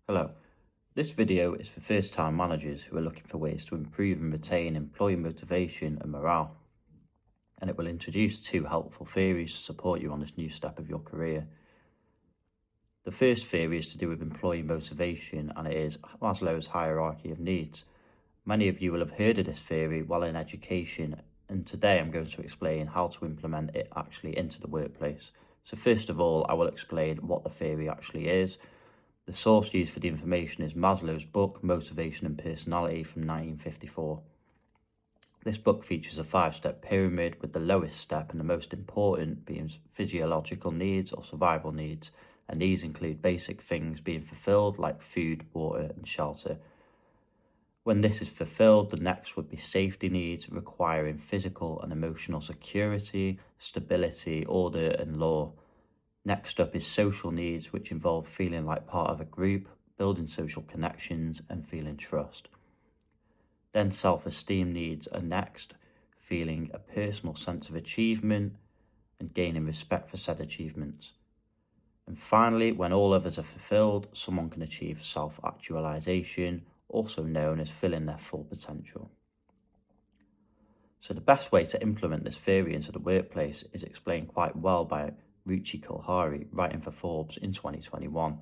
Hello. This video is for first-time managers who are looking for ways to improve and retain employee motivation and morale, and it will introduce two helpful theories to support you on this new step of your career. The first theory is to do with employee motivation, and it is Maslow's hierarchy of needs. Many of you will have heard of this theory while in education, and today I'm going to explain how to implement it actually into the workplace. So first of all, I will explain what the theory actually is. The source used for the information is Maslow's book, Motivation and Personality from 1954. This book features a 5-step pyramid, with the lowest step and the most important being physiological needs or survival needs, and these include basic things being fulfilled like food, water and shelter. When this is fulfilled, the next would be safety needs, requiring physical and emotional security, stability, order and law. Next up is social needs, which involve feeling like part of a group, building social connections and feeling trust. Then self-esteem needs are next, feeling a personal sense of achievement and gaining respect for said achievements. And finally, when all others are fulfilled, someone can achieve self-actualization, also known as filling their full potential. So the best way to implement this theory into the workplace is explained quite well by Ruchi Kulhari, writing for Forbes in 2021.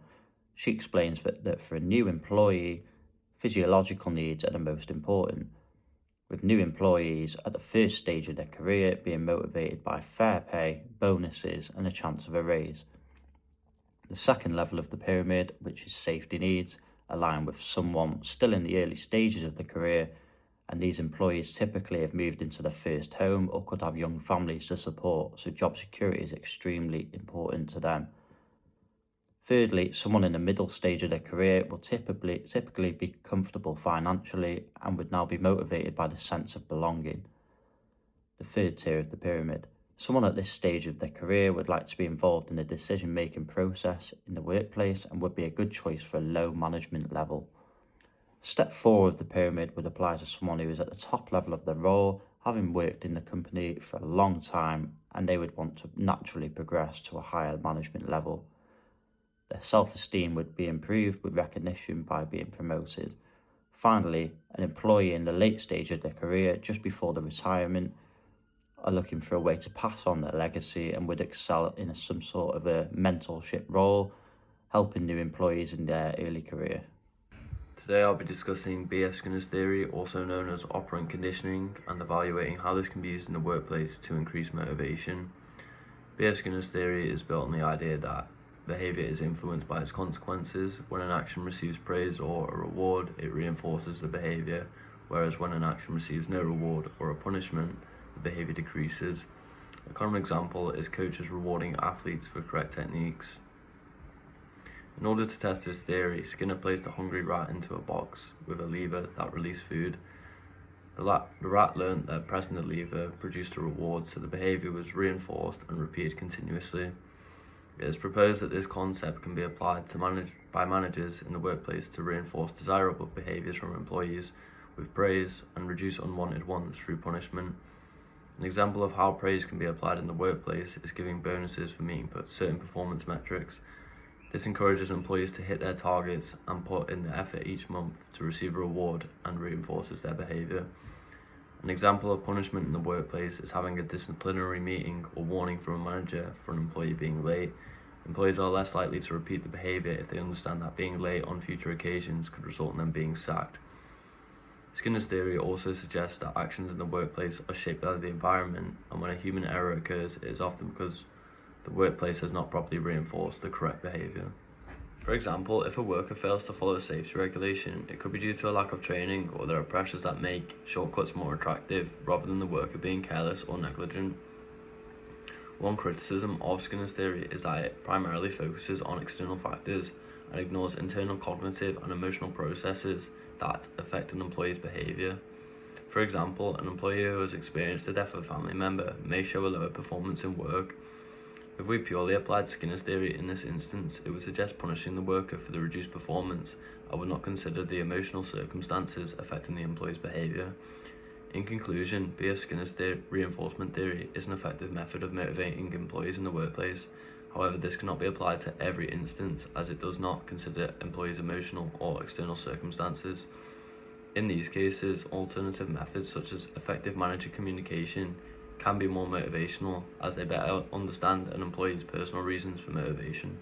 She explains that for a new employee, physiological needs are the most important, with new employees at the first stage of their career being motivated by fair pay, bonuses and a chance of a raise. The second level of the pyramid, which is safety needs, align with someone still in the early stages of the career, and these employees typically have moved into their first home or could have young families to support, so job security is extremely important to them. Thirdly, someone in the middle stage of their career will typically be comfortable financially and would now be motivated by the sense of belonging. The third tier of the pyramid. Someone at this stage of their career would like to be involved in the decision-making process in the workplace and would be a good choice for a low management level. Step 4 of the pyramid would apply to someone who is at the top level of their role, having worked in the company for a long time, and they would want to naturally progress to a higher management level. Their self-esteem would be improved with recognition by being promoted. Finally, an employee in the late stage of their career, just before the retirement, are looking for a way to pass on their legacy and would excel in some sort of a mentorship role, helping new employees in their early career. Today I'll be discussing B.F. Skinner's theory, also known as operant conditioning, and evaluating how this can be used in the workplace to increase motivation. B.F. Skinner's theory is built on the idea that behaviour is influenced by its consequences. When an action receives praise or a reward, it reinforces the behaviour, whereas when an action receives no reward or a punishment, the behaviour decreases. A common example is coaches rewarding athletes for correct techniques. In order to test this theory, Skinner placed a hungry rat into a box with a lever that released food. The rat learned that pressing the lever produced a reward, so the behaviour was reinforced and repeated continuously. It is proposed that this concept can be applied by managers in the workplace to reinforce desirable behaviours from employees with praise and reduce unwanted ones through punishment. An example of how praise can be applied in the workplace is giving bonuses for meeting certain performance metrics. This encourages employees to hit their targets and put in the effort each month to receive a reward and reinforces their behaviour. An example of punishment in the workplace is having a disciplinary meeting or warning from a manager for an employee being late. Employees are less likely to repeat the behaviour if they understand that being late on future occasions could result in them being sacked. Skinner's theory also suggests that actions in the workplace are shaped by the environment, and when a human error occurs, it is often because the workplace has not properly reinforced the correct behaviour. For example, if a worker fails to follow a safety regulation, it could be due to a lack of training, or there are pressures that make shortcuts more attractive, rather than the worker being careless or negligent. One criticism of Skinner's theory is that it primarily focuses on external factors and ignores internal cognitive and emotional processes that affect an employee's behaviour. For example, an employee who has experienced the death of a family member may show a lower performance in work. If we purely applied Skinner's theory in this instance, it would suggest punishing the worker for the reduced performance and would not consider the emotional circumstances affecting the employee's behaviour. In conclusion, B.F. Skinner's reinforcement theory is an effective method of motivating employees in the workplace. However, this cannot be applied to every instance as it does not consider employees' emotional or external circumstances. In these cases, alternative methods such as effective manager communication can be more motivational as they better understand an employee's personal reasons for motivation.